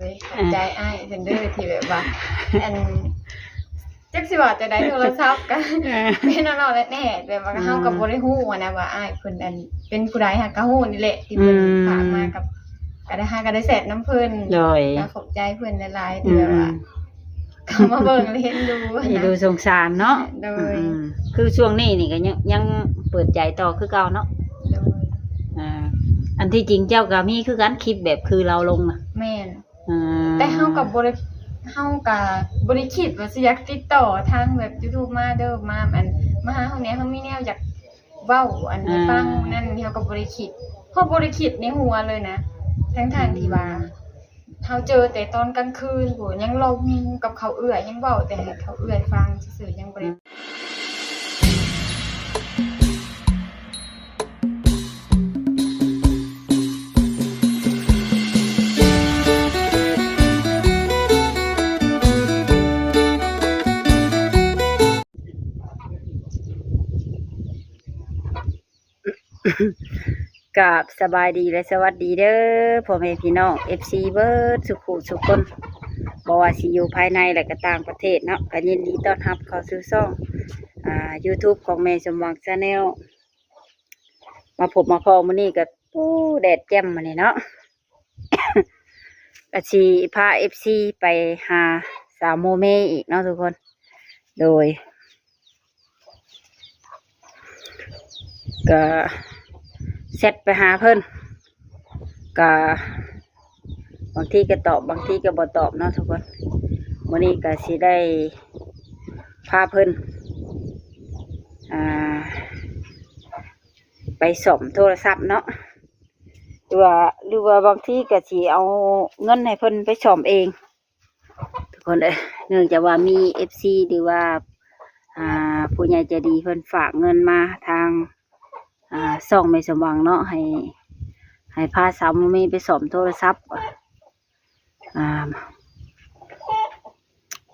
เลยใจอ้ายเพิ่นเด้อที่แบบว่าอันจักสิว่าจะได้โทรศัพท์กันเป็นเนาะแน่ๆแบบว่าเฮาก็บ่ได้ฮู้นะว่าอ้ายเพิ่นอันเป็นผู้ใดหากก็ฮู้นี่แหละที่เพิ่นฝากมากับก็ได้แชทน้ำเพิ่นก็ขอบใจเพิ่นหลายๆที่แบบว่าเข้ามาเบิ่งเล่นดูนะดูสงสารเนาะโดยคือช่วงนี้นี่ก็ยังเปิดใจต่อคือเก่าเนาะโดยอันที่จริงเจ้าก็มีคือกันคลิปแบบคือเราลงน่ะแม่นแต่เฮาก็บ่ได้คิดว่าสิอยากติดต่อทางแบบ YouTube มาเด้อมาอันมาหาเฮาเนี่ยเฮามีแนวอยากเว้าอันให้ฟังนั่นเฮาก็บ่ได้คิดเพราะบ่ได้คิดในหัวเลยนะทั้งที่ว่าเฮาเจอแต่ตอนกลางคืนโหยังลมกับเขาเอื้อยยังเว้าแต่ให้เขาเอื้อยฟังซื่อๆยังบ่ได้กับสบายดีและสวัสดีเด้อพ่อแม่พี่น้อง FC เบิร์ดสุขุสุขคนบ่ว่าสิอยู่ภายในและก็ต่างประเทศเนาะก็ยินดีต้อนรับเข้าสู่ช่องYouTube ของแม่สมหวัง Channel มาพบมาพอมื้อนี้ก็แดดแจ่มมานี่เนาะ ก็สิพา FC ไปหาสาวโมเมอีกเนาะทุกคนโดยก็เซตไปหาเพิ่นก็บางทีก็ตอบบางทีก็บ่ตอบเนาะทุกคนวันนี้ก็สิได้พาเพิ่นไปซ่อมโทรศัพท์เนาะหรือว่าบางทีก็สิเอาเงินให้เพิ่นไปซ่อมเองทุกคนเนื่องจากว่ามี FC หรือว่าผู้ใหญ่ใจดีเพิ่นฝากเงินมาทางส่องไม่สมหวังเนาะให้พาสาวมีไปสอมโทรศัพท์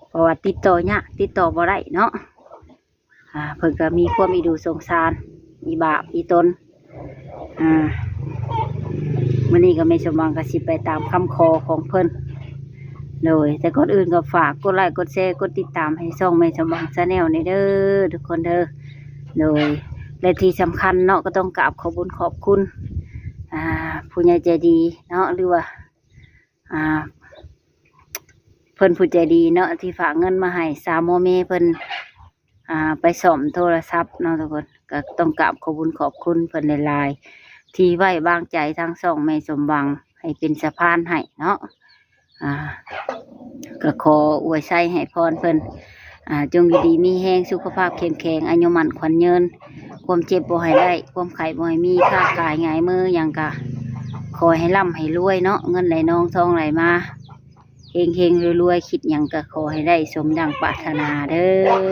เพราะว่าติดต่อเนี่ยติดต่อบ่ได้เนาะเพิ่นก็มีความมีดูสงสารมีบาปมีตนมื้อนี้ก็ไม่สมหวังก็สิไปตามคำขอของเพิ่นโดยแต่ก่อนอื่นก็ฝากกดไลค์กดแชร์กดติดตามให้ช่องไม่สมหวัง Channel นี่เด้อทุกคนเด้อโดยและที่สำคัญเนาะก็ต้องกราบขอบคุณผู้ใหญ่ใจดีเนาะหรือว่าเพิ่นผู้ใจดีเนาะที่ฝากเงินมาให้สาวโมเมเพิ่นไปซ่อมโทรศัพท์เนาะทุกคนก็ต้องกราบขอบคุณเพิ่นหลายๆที่ไว้วางใจทั้งสองแม่สมหวังให้เป็นสะพานให้เนาะก็ขออวยชัยให้พรเพิ่นจงอยู่ดีมีแห้งสุขภาพเข้มแข็งอายุมั่นขวัญยืนความเจ็บบ่ให้ได้ความไข้บ่ให้มีค่ากายง่ายมืออย่างกะขอให้ร่ำให้รวยเนาะเงินไหลนองทองไหลมาเฮงรวยคิดอย่างกะขอให้ได้สมดังปรารถนาเด้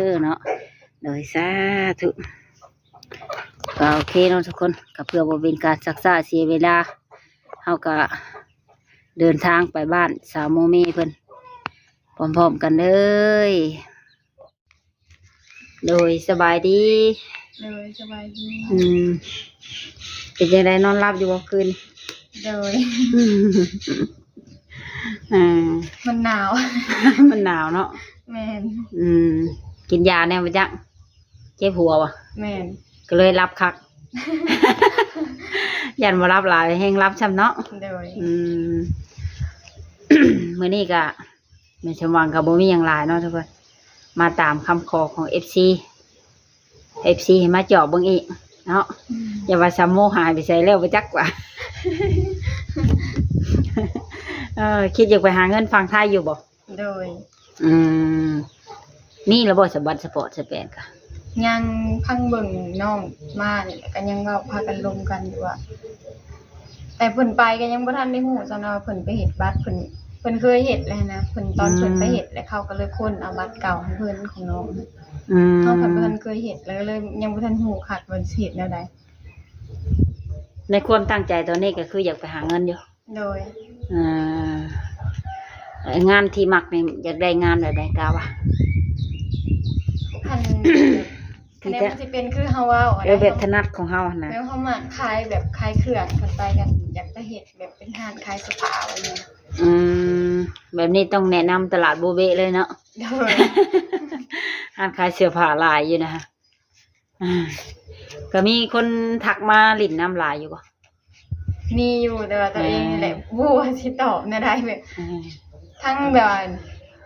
อเนาะโดยสาธุก็โอเคเนาะทุกคนก็เพื่อบ่เป็นการซักซ่าเสียเวลาเฮาก็เดินทางไปบ้านสาวโมเมเพิ่นพร้อมๆกันเลยโดยสบายดีเลยสบายดีเป็นยังไงนอนหลับอยู่บ่คืนเลยมันหนาว มันหนาวเนาะแม่นกินยาแน่บ่จักเจ็บหัววะแม่นก็เลยรับคัก ยันบ่รับหลายแฮงรับซ้ำเนาะเลยมื้อนี้ก็แม่ชมวังก็บ่มีหยังหลายเนาะทุกคนมาตามคำขอของ FC ให้มาเจาะเบิ่งอีกเนาะอย่าว่าซัมโมหายไปใส่แล้วบ่จักว่า คิดอยากไปหาเงินฟังไทยอยู่บ่โดยนี่ระบบสบัดสปอร์ตสเปนค่ะยังพังเบิ่งน้องมาเนี่ยก็ยังเว้าพากันลงกันอยู่ว่าแต่เพิ่นไปก็ยังบ่ทันได้ฮู้ซะเนาะเพิ่นไปเฮ็ดบัตรเพิ่นเคยเฮ็ดแล้วนะเพิ่นตอนเพิ่นไปเฮ็ดแล้วเขาก็เลยคนเอาบัตรเก่าให้เพิ่นของน้องเฮาเพิ่นเคยเฮ็ดแล้วเลยยังบ่ทันฮู้คักว่าสิเฮ็ดแนวใดในความตั้งใจตอนนี้ก็คืออยากไปหาเงินอยู่โดยงานที่มักนี่อยากได้งานแบบใดกะว่าคันมันสิเป็นคือเฮาเว้าแบบถนัดของเฮานะแล้วเฮามาขายแบบขายเครื่องกันไปกันอยากจะเฮ็ดแบบเป็นร้านขายเสื้อผ้าอะไรเงี้ย แบบนี้ต้องแนะนำตลาดโบเบเลยเนาะ โดย ร้านขายเสื้อผ้าหลายอยู่นะคะอ่าก็มีคนทักมาหลินน้ำลายอยู่บ่ มีอยู่แต่ว่าตัวเองนี่แหละบัวสิตอบนะได้แบบ อ่า ทั้งแบบว่า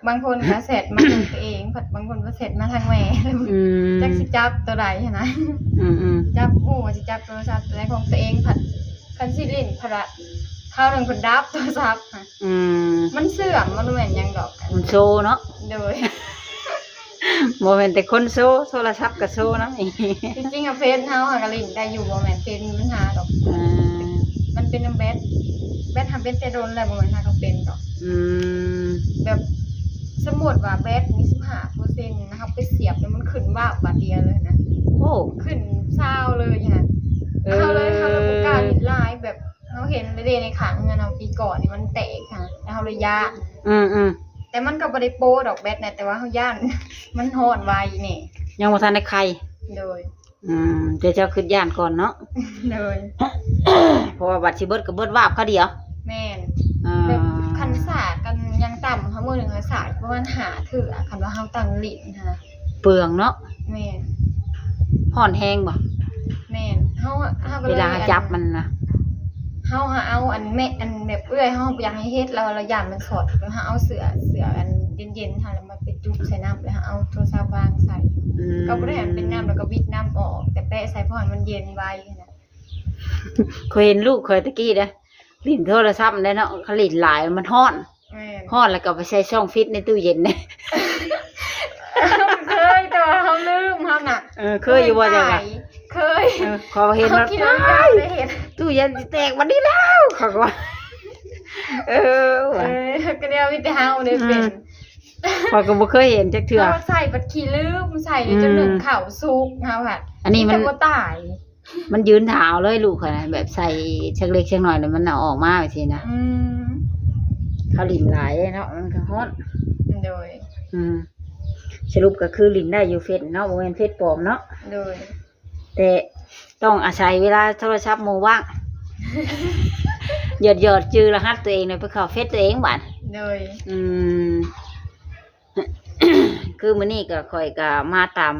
บางคนก็เสร็จมาทางตัวเองผัดบางคนก็เสร็จมาทางแม่ อืม จักสิจับตัวใดนะ อืม จับหูสิจับโทรศัพท์ตัวใดของตัวเองผัดคันสิลิ้นผัดอะเข้าหนึ่งคนดับโทรศัพท์ค่ะ อืม มันเสื่อมมันเหมือนหยังดอกกัน มันโซเนาะ โดย โมเมนแต่คนโซโทรศัพท์กับโซนะนี่ จริงๆอะเฟซเฮาหากะลิ้นได้อยู่บ่แม่นเฟซมีปัญหาดอก อ่า มันเป็นแบททำเป็นแต่โดนแล้วบ่แม่นหาก็เป็นดอก อืม แบบสมมุติว่าแบทมี15%นะครับไปเสียบแล้วมันขึ้นว่าบาทเดียวเลยนะ โอ้ ขึ้นเศร้าเลยค่ะเขาเลยบ่กล้าเห็นลายแบบเขาเห็นเลยในขังเงินเอาปีก่อนนี่มันแตกค่ะแล้วเขาเลยย่าน อืม แต่มันก็บ่ได้โปรดอกแบทนะแต่ว่าเขาย่าน มันฮ้อนไวนี่ ยังบ่ทันได้ใคร โดย เดี๋ยวเจ้าขึ้นย่านก่อนเนาะ โดย เพราะว่าบัตรสิเบิดก็เบิดวาบเขาเดียว แม่น อ่า แบบคันศาสตร์กันยังต่ำเขามื้อหนึงเขาศาสตร์ประมาณ5เถื่อคันว่าเฮาตั้งลิ้นค่ะ เปลืองเนาะ แม่น ห่อนแห้งบ่ แม่นเฮาก็ เว เลย ลาจับมันนะ เฮาเอาอันแม่อันแบบเอื้อยเฮาอยากให้เฮ็ดเราย่านมันสดแล้วเฮาเอาเสืออันเย็นๆค่ะแล้วมาไปจุ่มใส่น้ำแล้วเฮาเอาโทรศัพท์วางใส่ ก็บ่ได้ให้มันเป็นน้ำแล้วก็วิดน้ำออก แต่แปะใส่เพราะให้มันเย็นไว้นะ เคยเห็นลูกเคยตะกี้เด้อลิ้นโทรศัพท์ได้เนาะเขาลิ้นหลายมันฮ้อน แม่น ฮ้อนแล้วก็ไปใส่ช่องฟิตในตู้เย็นเนี่ย เคยแต่ว่าเฮาลืมเฮาน่ะ เคยอยู่ว่าจังไง เคย ขอเห็น เขา ว่า คิดว่าได้เห็น ตู้เย็นสิแตกวันนี้แล้วเขาก็ว่าว่ะ ก็เดียวมีแต่เฮาได้เป็น เขาก็บ่เคยเห็นจักเทื่อ เฮาใส่บัดขี้ลืมใส่จนหนึ่งข้าวสุกเฮาค่ะ อันนี้มัน แต่บ่ตาย มันยืนเท้าเลยลูกเขานะแบบใส่เชักเล็กเชักน้อยแล้วมันเอาออกมาไปสินะ ม เขาลิ้นหลายเนาะมันก็ฮ้อน โดย สรุปก็คือลิ้นได้อยู่เฟซเนาะบ่แม่นเฟซปลอมเนาะ โดย แต่ต้องอาศัยเวลาโทรศัพท์หมู่ว่าง หยอดจือรหัสตัวเองเลยไปเข้าเฟซตัวเองบัด โดย อืม คือมื้อนี้ก็ค่อยก็มาตาม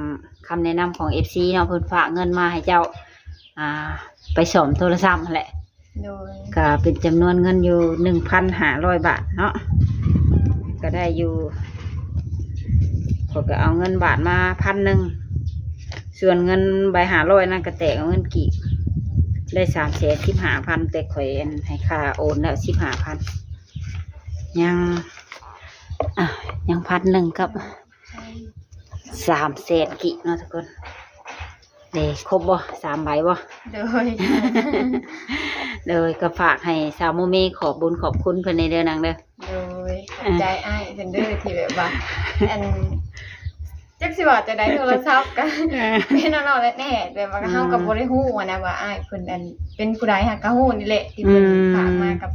คำแนะนำของ FC เนาะเพิ่นฝากเงินมาให้เจ้า ไปซ่อมโทรศัพท์นั่นแหละ โดย ก็เป็นจำนวนเงินอยู่ 1,500 บาทเนาะก็ได้อยู่ข้อยก็เอาเงินบาทมา1,000ส่วนเงินใบ500นั่นก็แตกเอาเงินกีบได้315,000แต่ข่อยอันให้ค่าโอนแล้ว15,000ยัง1,000กับ300,000กิเนาะทุกคนเด้ครบบ่3ใบบ่ โดย เลยก็ฝากให้สาวโมเมขอบบุญขอบคุณเพิ่นในเด้อนางเด้อ โดยขอบใจอ้ายเพิ่นเด้อที่แบบว่าอันจักสิว่าจะได้โทรศัพท์กันเป็นน้องๆแน่ๆแบบว่าเฮาก็บ่ได้ฮู้อะนะว่าอ้ายเพิ่นอันเป็นผู้ใดหากก็ฮู้นี่แหละที่เพิ่นฝากมากับ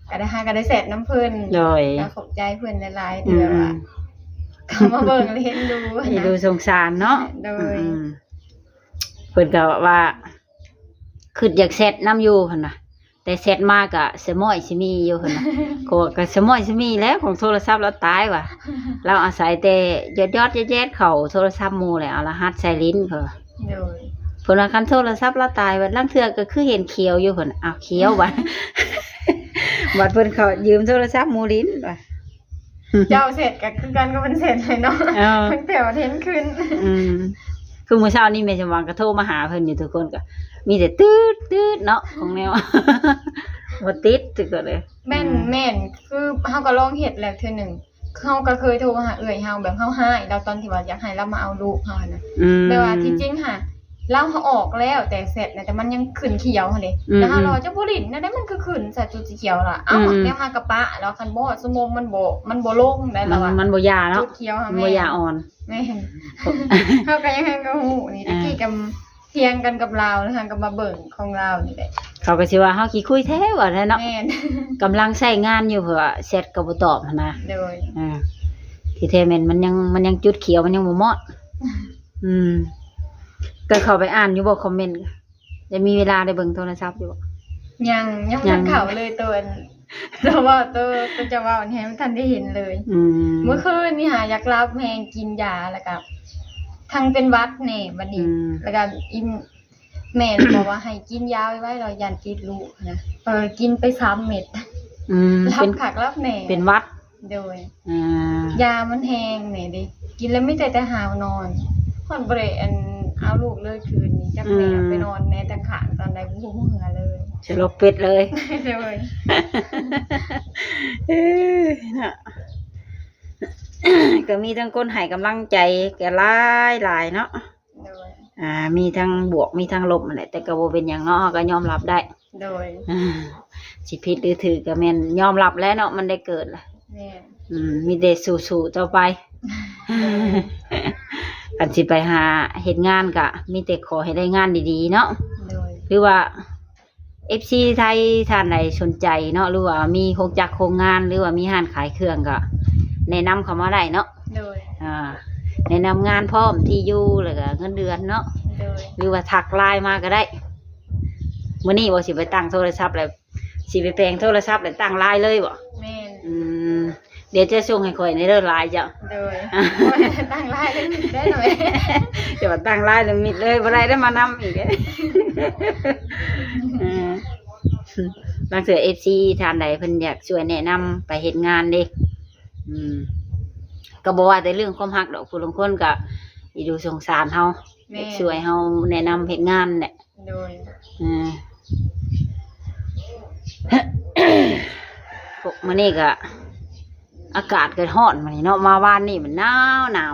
ก็ได้แสดน้ำเพิ่น โดย ก็ขอบใจเพิ่นหลายๆที่แบบว่าเขามาเบิ่งเล่นดู ให้ นะ ดูสงสารเนาะ โดย เพิ่นก็ว่าคืออยากเซตน้ำอยู่หั่นน่ะแต่เซตมากก็สมอยสิมีอยู่หั่นน่ะ ก็สมอยสิมีแล้วของโทรศัพท์เราตายว่ะเราอาศัยแต่ยอดแจ๊ดๆเข้าโทรศัพท์หมู่แหละเอารหัสใส่ลิ้นเพิ่น โดย เพิ่นว่าคันโทรศัพท์เราตายบัดลางเทื่อก็คือเห็นเขียวอยู่เพิ่นอ้าวเขียวบัด บัดเพิ่นเขายืมโทรศัพท์หมู่ลิ้นว่ะ เจ้าเสร็จก็คือกันก็เป็นเสร็จเลยเนาะ เออ เพิ่นแถวเทนขึ้น คือมื้อเช้านี้แม่จำวังก็โทรมาหาเพิ่นอยู่ทุกคนก็มีแต่ตืดๆเนาะของแนว บ่ติดตึกก็เลย แม่นคือเฮาก็ลองเฮ็ดแล้วเทื่อหนึงเฮาก็เคยโทรมาหาเอื้อยเฮาแบบเฮาหายเราตอนที่ว่าอยากให้เรามาเอาลูกเฮาน่ะแบบว่าที่จริงค่ะเราเฮาออกแล้วแต่เสร็จนะแต่มันยังขึ้นเขียวหั่นเด้แล้วเฮารอเจ้าผู้ลิ้นนั่นได้มันคือขึ้นใส่จุดสีเขียวล่ะเอ้าแล้วหากระปะแล้วคันบ่สมมุติมันบ่ลงได้แล้วอ่ะ มันบ่ยาเนาะ จุดเขียวค่ะ มัน แม่ บ่ยาอ่อน แม่นเฮาก็ยังให้ก็ฮู้นี่ตะกี้กับเถียงกันกับเรานะคะก็มาเบิ่งของเรานี่แหละ เขาก็สิว่าเฮาขี้คุยแท้ว่าแท้เนาะ แม่น กำลังใช้งานอยู่เผื่อเสร็จก็บ่ตอบหั้นนะ โดย ที่แท้แม่นมันยังจุดเขียวมันยังบ่มอดก็เข้าไปอ่านอยู่บ่คอมเมนต์จะมีเวลาได้เบิ่งโทรศัพท์อยู่บ่ ยังบ่ทันเข้าเลยตัว แต่ว่าตัวจะว่าอันนี้มันทันได้เห็นเลย เมื่อคืนนี่หาอยากรับแหงกินยาแล้วก็ทั้งเป็นหวัดแน่บัดนี้แล้วก็อินแม่บอกว่าให้กินยาไว้เรายันติดลูกนะกินไป3 เม็ดรับผักรับแหน่เป็นหวัดโดยยามันแห้งแหน่ดิกินแล้วไม่แต่หาวนอนฮอดบ่ได้อันเอาลูกเลยคืนนี้จักแม่ไปนอนในตะขางตอนใดบ่ฮู้เหือเลยสลบเป็ดเลยเลยน่ะก็มีทั้งคนให้กำลังใจแก่หลายเนาะมีทั้งบวกมีทั้งลบนั่นแหละแต่ก็บ่เป็นหยังเนาะก็ยอมรับได้โดยสิผิดหรือถูกก็แม่นยอมรับแล้วเนาะมันได้เกิดล่ะแม่มีแต่สู้ๆต่อไปอันสิไปหาเฮ็ดงานก็มีแต่ขอให้ได้งานดีๆเนาะหรือว่า FC ไทยท่านใดสนใจเนาะหรือว่ามีโครงจักรโครงงานหรือว่ามีร้านขายเครื่องก็แนะนำเข้ามาได้เนาะแนะนำงานพร้อมที่อยู่แล้วก็เงินเดือนเนาะหรือว่าทักไลน์มาก็ได้มื้อนี้บ่สิไปตั้งโทรศัพท์แล้วสิไปแปลงโทรศัพท์แล้วตั้งไลน์เลยบ่แม่นเดี๋ยวจะส่งให้ข่อยในเด้อไลน์จ้ะตั้งไลน์ได้หน่อยเดี๋ยวตั้งไลน์แล้วมิดเลยบ่ได้มานำอีกบางเทื่อ FC ท่านใดเพิ่นอยากช่วยแนะนำไปเฮ็ดงานเด้ก็บ่ว่าแต่เรื่องความรักดอกผู้ลางคนก็สิดูสงสารเฮาช่วยเฮาแนะนำเฮ็ดงานแหละโดยมื้อนี้ก็อากาศก็ร้อนมื้อนี้เนาะมาบ้านนี่มันหนาว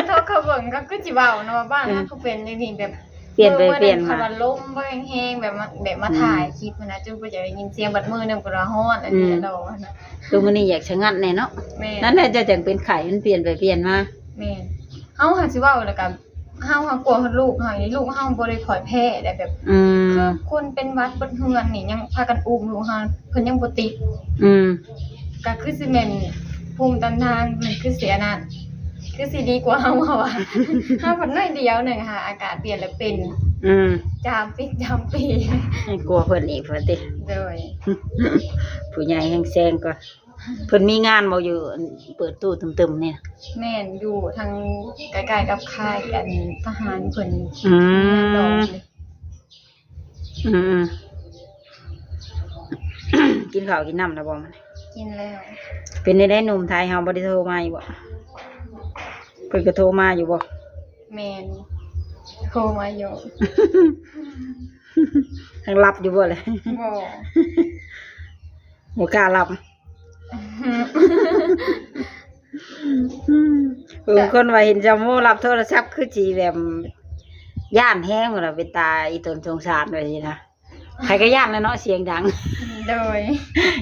ถ้าเขาเบิ่งก็คือสิเว้าเนาะบ้านมันก็เป็นจังซี่แบบเปลี่ยนไปเปลี่ยนมามันลมบ่แห้งแบบมาถ่ายคลิปนะจุ๊บก็จะได้ยินเสียงบัดมือนึงก็ร้อนอันนี้ดอกนะคือมื้อนี้อยากชะงัดแน่เนาะนั่นแหละจะจังเป็นไข้มันเปลี่ยนไปเปลี่ยนมาแม่นเฮาสิเว้าแล้วก็เฮากลัวลูกเฮานี่ลูกเฮาบ่ได้ค่อยแพ้ได้แบบคือคนเป็นหวัดเบิดเฮือนนี่ยังพากันอุ้มลูกเฮาเพิ่นยังบ่ติดก็คือสิแม่นภูมิต้านทานมันคือเสียนั่นคือสิดีกว่าเฮาว่าเฮาเพิ่นน้อยเดียวนึงค่ะอากาศเปลี่ยนแล้วเป็นจามปีให้กลัวเพิ่นอีกเพิ่นติโดยผู้ใหญ่แฮงแซงก่อนเพิ่นมีงานบ่อยู่เปิดตู้ตึมๆเนี่ยแม่นอยู่ทางใกล้ๆกับค่ายกันทหารเพิ่นกินข้าวกินน้ำแล้วบ่มันกินแล้วเป็นได้หนุ่มไทยเฮาบ่ได้โทรมาอยู่บ่เพิ่นก็โทรมาอยู่บ่แม่นโทรมาอยู่ทางรับอยู่บ่เลยบ่กล้ารับคนว่าเห็นจำโมรับโทรศัพท์คือจีแบบย่านแห้งหมดละเป็นตาอีตนสงสารเลยนะใครก็ย่านแล้วเนาะเสียงดังโดย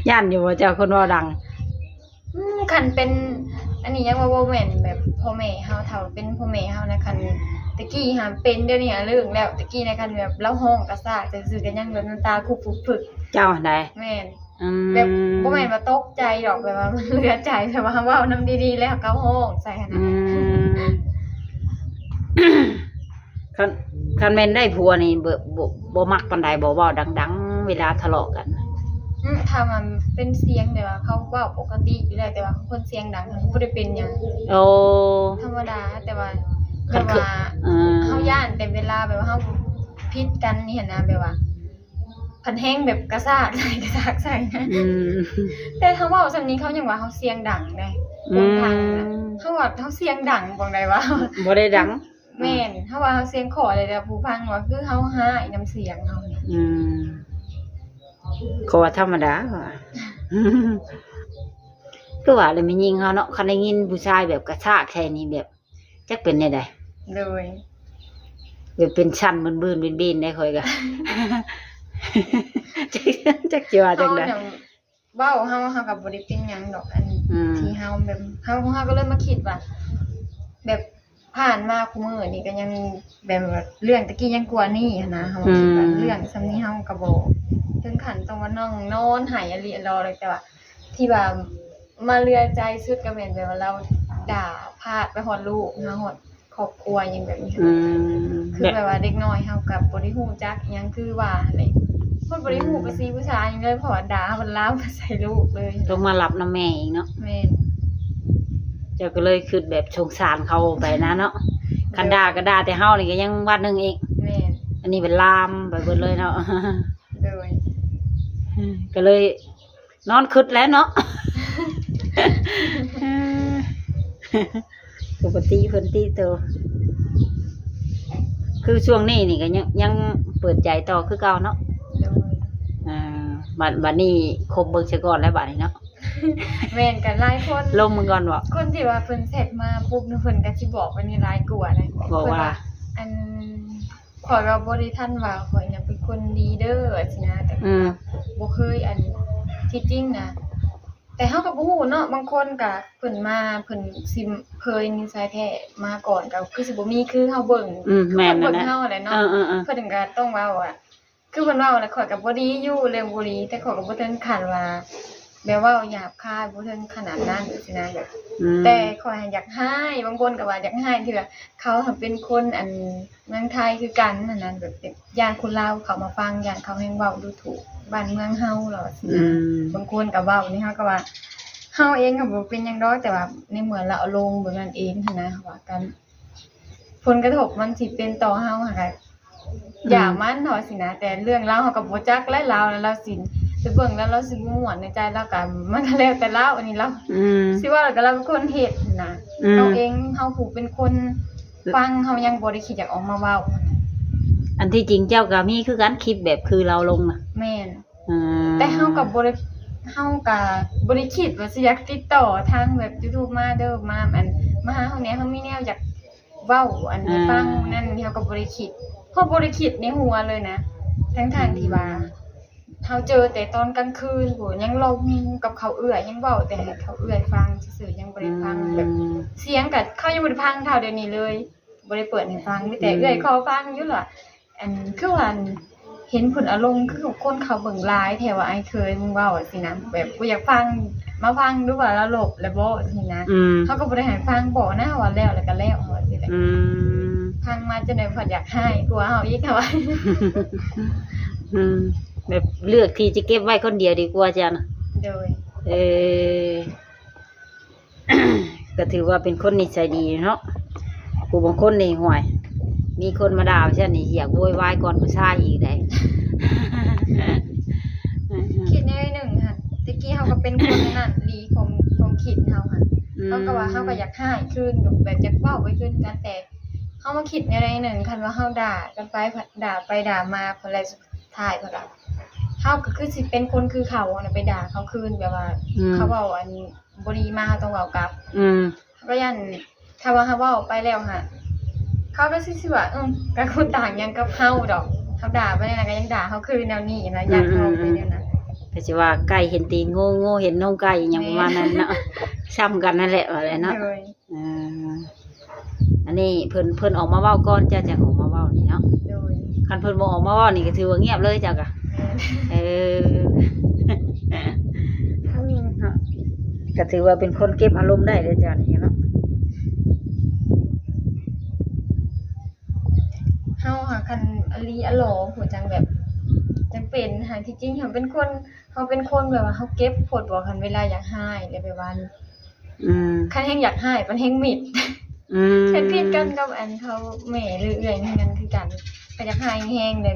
ย่านอยู่ว่าเจ้าคนว่าดังคันเป็นอันนี้ยังว่าแม่นแบบพ่อแม่เฮาเฒ่าเป็นพ่อแม่เฮานะคันตะกี้หาเป็นเดี๋ยวนี้เรื่องแล้วตะกี้ในคันแบบเล่าห้องกระซากซื่อๆกันยังแบบน้ำตาคุบฝึกเจ้าใดแม่นแบบบ่แม่นว่าตกใจดอกแบบว่ามันเหลือใจแต่ว่าเว้านำดีๆแล้วก็ห้องใส่ขนาดคันแม่นได้ผัวนี่บ่มักปานใดบ่เว้าดังๆเวลาทะเลาะกันถ้ามันเป็นเสียงแต่ว่าเขาเว้าปกติอยู่แล้วแต่ว่าคนเสียงดังมันบ่ได้เป็นหยังโอ้ธรรมดาแต่ว่าแบบว่าเฮาย่านแต่เวลาแบบว่าเฮาผิดกันนี่หั่นนะแบบว่าพันแห้งแบบกระซากใส่นะแต่เขาเว้าซำนี้เขายังว่าเขาเสียงดังได้คนทางนะเขาว่าเขาเสียงดังบ่ได้ว่าบ่ได้ดังแม่นเขาว่าเขาเสียงขอเลยแต่ผู้ฟังว่าคือเขาหายน้ำเสียงเฮานี่ก็ว่าธรรมดาว่าคือว่าเลยไม่ยิงเฮาเนาะคันได้ยินผู้ชายแบบกระชากแค่นี้แบบจักเป็นได้ได้เลยแบบเป็นชั้นบึ้นๆบินๆได้ค่อยก็จักว่าจังได๋เว้าเฮาก็บ่ได้เป็นหยังดอกอันที่เฮาแบบเฮาก็เลยมาคิดว่าแบบผ่านมาคุมื้อนี่ก็ยังแบบเรื่องตะกี้ยังกลัวนี่นะเฮาคิดว่าเรื่องซำนี้เฮาก็บ่ถึงขั้นต้องว่าน้องนอนหายอลิรอเลยแต่ว่าที่ว่ามาเลือใจสุดก็แม่นแบบว่าเราด่าพาดไปฮอดลูกเฮาฮอดครอบครัวหยังแบบนี้คือแบบว่าเด็กน้อยเฮาก็บ่ได้ฮู้จักหยังคือว่าอะไร พิ่นบ่ได้ฮู้ภาษีผู้ชายหยังเลยเพราะว่าด่าเพิ่นลามมาใส่ลูกเลย ลงมารับน้ำแม่อีกเนาะ แม่น เจ้าก็เลยคือแบบสงสารเขาไปนะเนาะคันด่าก็ด่าแต่เฮานี่ก็ยังวัดหนึงอีก แม่น อันนี้เป็นลามไปเบิดเลยเนาะ โดย ก็เลยนอนคึดแล้วเนาะ ปกติเพิ่นตีเตอคือช่วงนี้นี่ก็ยังเปิดใจต่อคือเก่าเนาะ โดย บัดนี้ครบเบิ่งซะก่อนแล้วบัดนี้เนาะ แม่นกันหลายคน ลงมึงก่อนบ่ คนที่ว่าเพิ่นเสร็จมาปุ๊บเพิ่นก็สิบอกว่านี่หลายกว่าเลย บอกว่า เพิ่นอันข่อยว่าบ่ได้ทันว่าข่อยเนี่ยเป็นคนดีเด้อสินะแต่ บ่เคยอันที่จริงนะแต่เฮาก็บ่ฮู้เนาะบางคนก็เพิ่นมาเพิ่นสิเคยนิสัยแท้มาก่อนก็คือสิบ่มีคือเฮาเบิ่ง แม่น เบิ่ง นะ เฮาแหละเนาะ ๆ เพิ่นก็ต้องเว้าอ่ะคือเพิ่นเว้าแล้วข่อยก็บ่ดีอยู่เรื่องบ่ดีแต่ข่อยก็บ่ถึงขั้นว่าแบบว่าหยาบคายบ่ถึงขนาดนั้นสินะแบบ แต่ข่อยอยากให้บางคนก็ว่าอยากให้ที่ว่าเขาเป็นคนอันเมืองไทยคือกันนั่นน่ะแบบย่านคนลาวเขามาฟังย่านเขาแฮงเว้าดูถูกบ้านเมืองเฮาหรอสินะบางคนก็เว้านี่เฮาก็ว่าเฮาเองก็บ่เป็นหยังดอกแต่ว่าในเมื่อเราเอาลงแบบนั้นเองหันนะว่ากันผลกระทบมันสิเป็นต่อเฮาหั่นก็อย่ามันเนาะสินะแต่เรื่องราวเฮาก็บ่จักและเราแล้วเราสิไปเบิ่งแล้วเราสิม่วนในใจเราก็มันก็แล้วแต่เราอันนี้เราสิว่าแล้วก็เราเป็นคนเฮ็ดนะเราเองเฮาผู้เป็นคนฟังเฮายังบ่ได้คิดอยากออกมาเว้า อันที่จริงเจ้าก็มีคือกันคลิปแบบคือเราลงน่ะ แม่นแต่เฮาก็บ่ได้คิดว่าสิอยากติดต่อทางแบบ YouTube มาเด้อมาอันมาหาเฮาแหน่เฮามีแนวอยากเว้าอันให้ฟังนั่นเฮาก็บ่ได้คิดเพราะบ่ได้คิดในหัวเลยนะทั้งๆที่ว่าเฮาเจอแต่ตอนกลางคืนโหยังลมกับเขาเอื้อยยังเว้าแต่ให้เขาเอื้อยฟังซื่อๆยังบ่ได้ฟังแบบเสียงก็เขายังบ่ได้ฟังเท่าเดี๋ยวนี้เลยบ่ได้เปิดให้ฟังมีแต่เอื้อยขอฟังอยู่ล่ะอันคือว่าเห็นผลอารมณ์คือคนเขาเบิ่งหลายแท้ว่าไอ้เคยมึงเว้าสินะแบบกูอยากฟังมาฟังดูว่าแล้วลบแล้วบ่สินะเขาก็บ่ได้ให้ฟังบ่นะว่าแล้วก็แล้วว่าสิแหละฟังมาจนได้พออยากให้กลัวเฮาอีกค่ะว่า แบบเลือกที่จะเก็บไว้คนเดียวดีกว่าจ้ะนะ โดย ก็ถือว่าเป็นคนนิสัยดีเนาะผู้บางคนนี่ห่วยมีคนมาด่าฉันนี่อยากโวยวายก่อนผู้ชายอีกได้ คิดในหนึ่งค่ะตะกี้เฮาก็เป็นคนนั่นดีของคิดเฮาค่ะเฮาก็ว่าเฮาก็อยากให้คืนแบบอยากเว้าไปคืนกันแต่เฮามาคิดในหนึ่งคันว่าเฮาด่ากันไปด่าไปด่ามาพอแล้วสุดท้ายพอละเฮาก็คือสิเป็นคนคือเขาน่ะไปด่าเขาคืนแบบว่าเขาเว้าอันบ่ดีมาเฮาต้องเว้ากลับก็ยันถ้าว่าเฮาเว้าไปแล้วค่ะเขาก็สิว่าก็คนต่างหยังกับเฮาดอกเฮาด่าไปนั่นก็ยังด่าเฮาคือแนวนี้นะอยากเฮาไปแนวนั้น แต่สิว่าไก่เห็นตีนโง่เห็นนมไก่อย่างประมาณนั้นเนาะ ซ้ำกันนั่นแหละว่าแหละเนาะอันนี้เพิ่นออกมาเว้าก่อนจะออกมาเว้านี่เนาะคันเพิ่นบ่ออกมาเว้านี่ก็ถือว่าเงียบเลยจ้ะกะก็ถือว่าเป็นคนเก็บอารมณ์ได้เลยจ้ะนี่เนาะ เฮาหาคันอลีอโลหัวจังแบบจังเป็นหาที่จริงเฮาเป็นคนแบบว่าเฮาเก็บปวดบ่คันเวลาอยากหายแล้วแบบว่าคันแฮงอยากหายมันแฮงมิดเฮ็ดผิดกันกับอันเขาแม่หรือเอื้อยนี่กันคือกันก็อยากหายแฮงเลย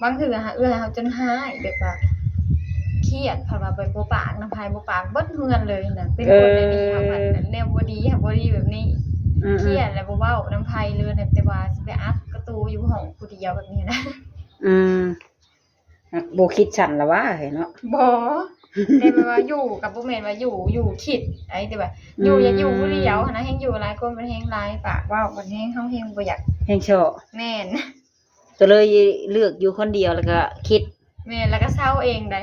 บางเทื่อหาเอื้อยเฮาจนหายแบบว่าเครียดเพราะว่าไปบ่ปากน้ำพายบ่ปากเบิดเฮือนเลยน่ะเป็นคนดีเฮาพันแนวบ่ดีค่ะบ่ดีแบบนี้เครียดแล้วบ่เว้าน้ำพายเลยแต่ว่าสิไปอัดประตูอยู่ห้องผู้เดียวแบบนี้นะบ่คิดฉันละว่าเนาะบ่แต่ว่าอยู่กับบ่แม่นว่าอยู่คิดไอ้แต่ว่าอยู่อย่าอยู่ผู้เดียวนะแฮงอยู่หลายคนมันแฮงหลายปากเว้ามันแฮงเฮาแฮงบ่อยากแฮงชอบแม่นก็เลยเลือกอยู่คนเดียวแล้วก็คิดแม่นแล้วก็เศร้าเองได้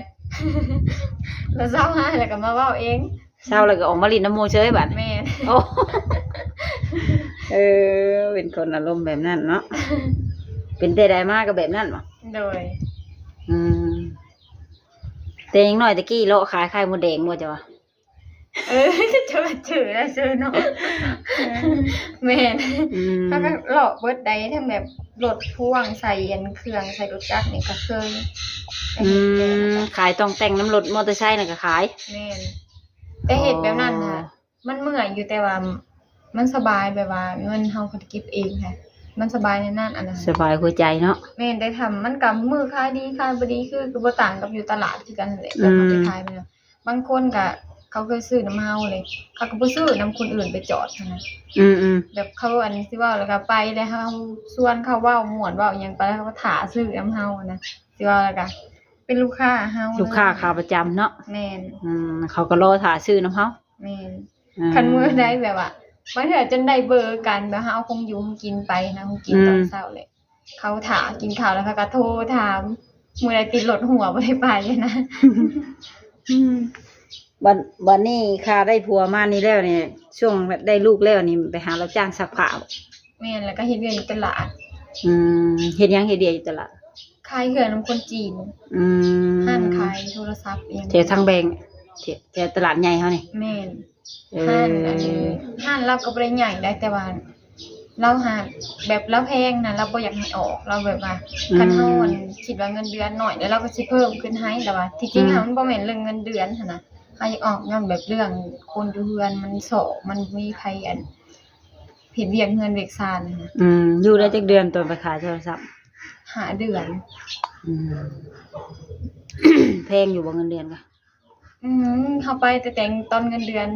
แล้วเศร้าหาแล้วก็มาเว้าเองเศร้าแล้วก็ออกมาลิ้นน้ำมูเฉยบัดแม่นโอ้เป็นคนอารมณ์แบบนั้นเนาะเป็นแต่ใดมาก็แบบนั้นบ่โดยแต่ยังน้อยตะกี้เลาะขายไข่มดแดงบ่จ้ะวะ จะมาถือแล้วซื้อเนาะแม่นเขาก็หลอกเบิดได้ทั้งแบบรถพ่วงใส่อันเครื่องใส่รถจักรนี่ก็เคย ขายต้องแต่งน้ำรถมอเตอร์ไซค์น่ะก็ขาย แม่นแต่เฮ็ดแบบนั้นน่ะมันเมื่อยอยู่แต่ว่ามันสบายแบบว่าเงินเฮาก็เก็บเองค่ะมันสบายในนั้นอันนั้น สบายหัวใจเนาะ แม่นได้ทำมันก็มือขายดีขายบ่ดีคือบ่ต่างกับอยู่ตลาดคือกันนั่นแหละแต่เขาไปขายไปเนาะบางคนก็เขาเคยซื้อน้ำเฮาเลยเขาก็บ่ซื้อน้ำคนอื่นไปจอดหั้นนะ แบบเขาอันสิเว้าแล้วก็ไปแล้วเฮาส่วนเขาเว้าม่วนเว้าอิหยังไปแล้วเขาก็ถาซื้อน้ำเฮานะสิเว้าแล้วก็เป็นลูกค้าเฮา ลูกค้าขาประจำเนาะ แม่น เขาก็รอถ่าซื้อน้ำเฮา แม่นคันมื้อใดแบบว่าบางเทื่อจนได้เบอร์กันแบบเฮาคงอยู่คงกินไปนะคงกินตอนเช้าเลยเขาถากินข้าวแล้วเขาก็โทรถามมื้อใดติดรถหัวบ่ได้ไปนะ วันนี้ค่าได้ผัวมานี่แล้วเนี่ยช่วงได้ลูกแล้วนี่ไปหารับจ้างซักผ้า แม่นแล้วก็เฮ็ดเวียกอยู่ตลาด เฮ็ดหยังเฮ็ดเดียอยู่ตลาด ขายเครื่องนำคนจีน ห้านขายโทรศัพท์อิหยัง แถวทางแบงแถวตลาดใหญ่เฮานี่ แม่นห้านอันนี้ห้านเราก็บ่ได้ใหญ่ได้แต่ว่าเราหาแบบเราแพงนะเราบ่อยากให้ออกเราแบบว่าคันเฮาอันคิดว่าเงินเดือนน้อยแล้วเราก็สิเพิ่มขึ้นให้แต่ว่าที่จริงแล้วมันบ่แม่นเรื่องเงินเดือนหั่นน่ะเฮาอยากออกย้อนแบบเรื่องคนอยู่เฮือนมันโศกมันมีภัยอันเฮ็ดเวียกเฮือนเวียกซ่านน่ะนะ อยู่ได้จักเดือนตอนไปขายโทรศัพท์ หาเดือน แพงอยู่บ่เงินเดือนก็ เฮาไปแต่งตอนเงินเดือน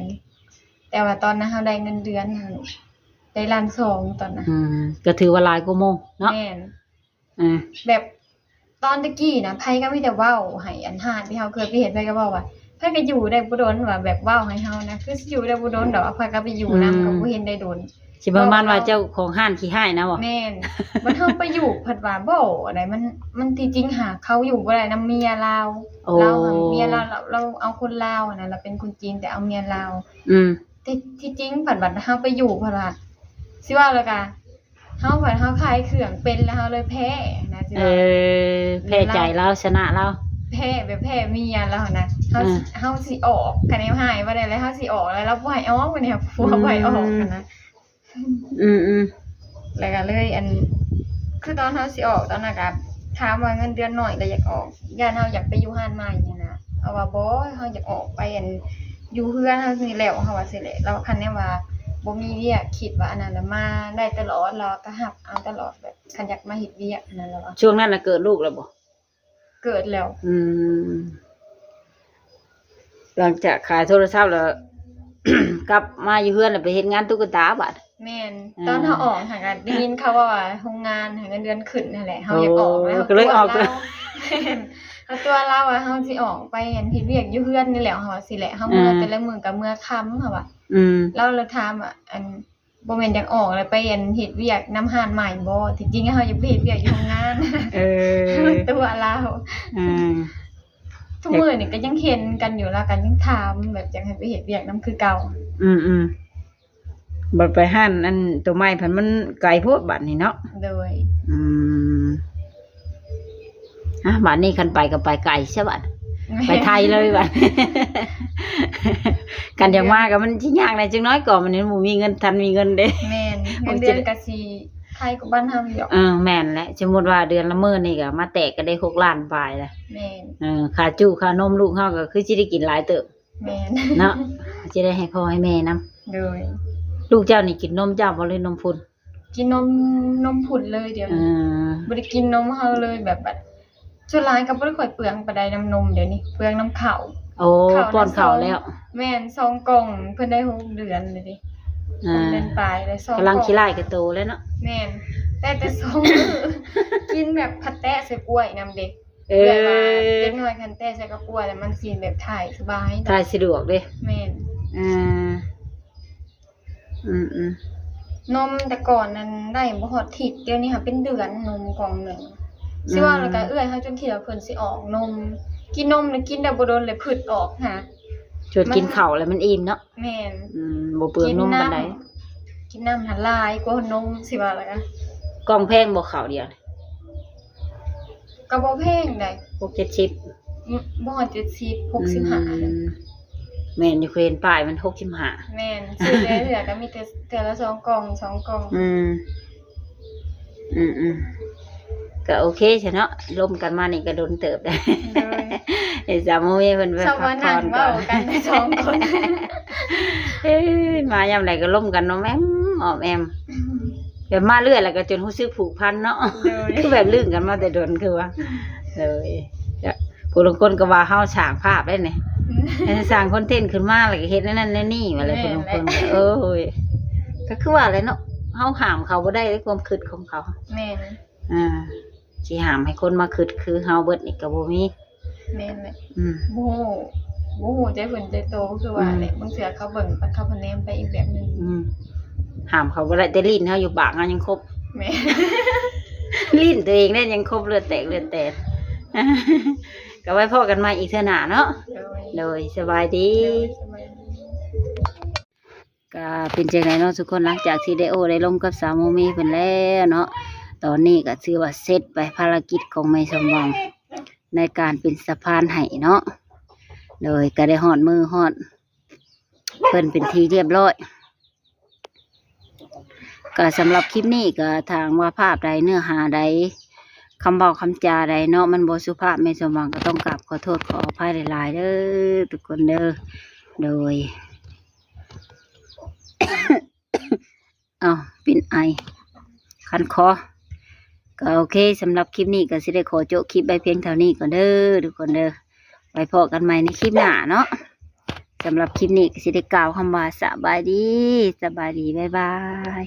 800,000แต่ว่าตอนนั้นเฮาได้เงินเดือนหั่นได้ล้านสองตอนนั้น ก็ถือว่าหลายกว่าโมงเนาะ แม่น า แบบตอนตะกี้นะไผก็มีแต่เว้าให้อันหานที่เฮาเคยไปเห็นไผก็เว้าว่าไผก็อยู่ได้บ่โดนว่าแบบเว้าให้เฮานะคือสิอยู่ได้บ่โดนดอกว่าไผก็ไปอยู่นำก็บ่เห็นได้โดน สิประมาณว่าเจ้าของห้านขี้ห้ายนะบ่ แม่นมันเฮาไปอยู่เพิ่นว่าบ่ได้มันที่จริงหาเขาอยู่บ่ได้นำเมียลาวเราหาเมียเราเอาคนลาวน่ะเราเป็นคนจีนแต่เอาเมียลาวแต่ที่จริงเพิ่นว่าเฮาไปอยู่เพิ่นว่าสิว่าแล้วก็เฮาขายเครื่องเป็นแล้วเฮาเลยแพ้นะสิว่า แพ้ใจเราชนะเรา แพ้แบบแพ้เมียแล้วนะเฮาสิออกคะแนนหายบ่ได้แล้วเฮาสิออกแล้วเราบ่ให้ออกบ่เนี่ยผัวบ่ให้ออกกันนะแล้วก็เลยอันคือตอนเฮาสิออกตอนนั้นก็ถามว่าเงินเดือนน้อยแล้วอยากออกย่านเฮาอยากไปอยู่ห้านใหม่นี่นะเอาว่าบ่เฮาอยากออกไปอันอยู่เฮือนเฮาสิแล้วเฮาว่าสิแหละเราคันแน่ว่าบ่มีเวียกคิดว่าอันนั้นน่ะมาได้ตลอดเราก็รับเอาตลอดแบบคันอยากมาเฮ็ดเวียกอันนั้นแล้วว่า ช่วงนั้นน่ะเกิดลูกแล้วบ่ เกิดแล้ว หลังจากขายโทรศัพท์แล้ว กลับมาอยู่เฮือนแล้วไปเฮ็ดงานตุ๊กตาบัด แม่นตอนเฮาออกหันก็ได้ยินเขาว่าโรงงานให้เงินเดือนขึ้นนั่นแหละเฮาอยากออกแล้ว ก็เลยออก แม่นเอาตัวเราว่าเฮาสิออกไปเฮ็ดเวียกอยู่เฮือนนี่แหละเฮาว่าสิแหละเฮาเมื่อแต่ละมื้อก็เมื่อค่ำเฮาว่าเราเลยถามว่าอันบ่แม่นอยากออกแล้วไปอันเฮ็ดเวียกนำห้านใหม่บ่ที่จริงเฮาอยากไปเฮ็ดเวียกอยู่โรงงานตัวเราทุกมื้อนี่ก็ยังเห็นกันอยู่แล้วกันยังถามแบบอยากให้ไปเฮ็ดเวียกนำคือเก่าบัดไปห้านอันตัวไม้พันมันไกลโพดบัดนี่เนาะโดยบัดนี้คันไปก็ไปไกลใช่บัดไปไทยเลยบัด กันอย่างมากก็มันสิยากหน่อยจังน้อยก่อนมันนี่บ่มีเงินทันมีเงินเด้แม่นเงินเดือนก็สิไทยกว่าบ้านเฮาอยู่แม่นแหละสมมุติว่าเดือนละมื้อนี่ก็มาแตกก็ได้6ล้านปลายแล้วแม่นค่าจุค่านมลูกเฮาก็คือสิได้กินหลายเติบแม่นเนาะสิได้ให้พ่อให้แม่นำโดยลูกเจ้านี่กินนมเจ้าบ่เลยนมพุ่นกินนมผุดเลยเดี๋ยวนี้บ่ได้กินนมเฮาเลยแบบส่วนหลายก็บ่ได้ค่อยเปลืองปานใดน้ำนมเดี๋ยวนี้เปลืองน้ำข้าวป้อนข้าวแล้วแม่น2กล่องเพิ่นได้6เดือนเลยดิ6เดือนปลายเลย2กล่องกำลังขี้ไล่ก็โตแล้วเนาะแม่นแต่2มื้อกินแบบผัดแตะใส่กล้วยนำเด็กแบบว่าเด็กน้อยคันแตะใส่กับกล้วยแล้วมันสิแบบถ่ายสบายถ่ายสะดวกเด้แม่นนมแต่ก่อนนั้นได้บ่ฮอดทิศเดี๋ยวนี้ค่ะเป็นเดือนนมกล่องนึงสิว่าแล้วก็เอื้อยเฮาจนคิดว่าเพิ่นสิออกนมกินนมแล้วกินได้บ่โดนเลยผึดออกหาชวนกินข้าวแล้วมันอิ่มเนาะแม่นบ่เปลืองนมปานใดกินน้ำหาลายกว่านมสิว่าแล้วก็กล่องแพงบ่ข้าวเดียวก็บ่แพงได้6-70บ่ฮอด70 65 แม่นอยู่เคยเห็นป้ายมัน65แม่นซื้อได้เถื่อก็มีแต่เทื่อละ2กล่อง2กล่อง อืมก็โอเคใช่เนาะร่มกันมานี่ก็โดนเติบได้ โดย ไอ้สามโมงเพิ่นไป ชาว พั บ้าก น ผ่ นั่ อง นก่ เว้า อน กันสองคน เอ้ยมายามใดก็ร่มกันเนาะแม่ออมแอมเดี๋ยวมาเรื่อยแล้วก็จนรู้สึกผูกพันเนาะ โดย คือแบบลื่นกันมาแต่โดนคือว่าเลยจะผู้ลางคนก็ว่าเฮาสร้างภาพได้เนี่ยสร้างคอนเทนต์ขึ้นมาแล้วก็เฮ็ดนั่นนี่มาเลยผู้ลางคนก็เอ้ยก็คือว่าอะไรเนาะเฮาห้ามเขาบ่ได้ในความคิดของเขา แม่น สิห้ามให้คนมาคิดคือเฮาเบิดนี่ก็บ่มี แม่นเลย อืม บ่ฮู้ใจเพิ่นใจโตคือว่าแหละบางเทื่อเขาเบิ่งปะเขาพะแนมไปอีกแบบนึง ห้ามเขาบ่ได้แต่ลิ้นเฮาอยู่ปากเฮายังครบ แม่ ลิ้นตัวเองเนี่ยยังครบเลือดแตก ก็ไว้พอกันใหม่อีกเทื่อหน้าเนาะ โดย เลยสบายดี สบายดี ก็เป็นจังไดเนาะทุกคนหลังจากที่ได้ได้ลงกับสาวโมมีเพิ่นแล้วเนาะตอนนี้ก็ถือว่าเสร็จไปภารกิจของแม่สมหวังในการเป็นสะพานให้เนาะเลยก็ได้ฮอดมือฮอดเพิ่นเป็นทีเรียบร้อยก็สำหรับคลิปนี้ก็ทางว่าภาพใดเนื้อหาใดคำบอกคำจาใดเนาะมันบ่สุภาพแม่สมหวังก็ต้องกราบขอโทษขออภัยหลายๆเด้อทุกคนเด้อโดย เอาเป็นไอคันคอก็โอเคสำหรับคลิปนี้ก็สิได้ขอโจบคลิปไปเพียงเท่านี้ก่อนเด้อทุกคนเด้อไว้พบกันใหม่ในคลิปหน้าเนาะสำหรับคลิปนี้ก็สิได้กล่าวคำว่าสบายดีบ๊ายบาย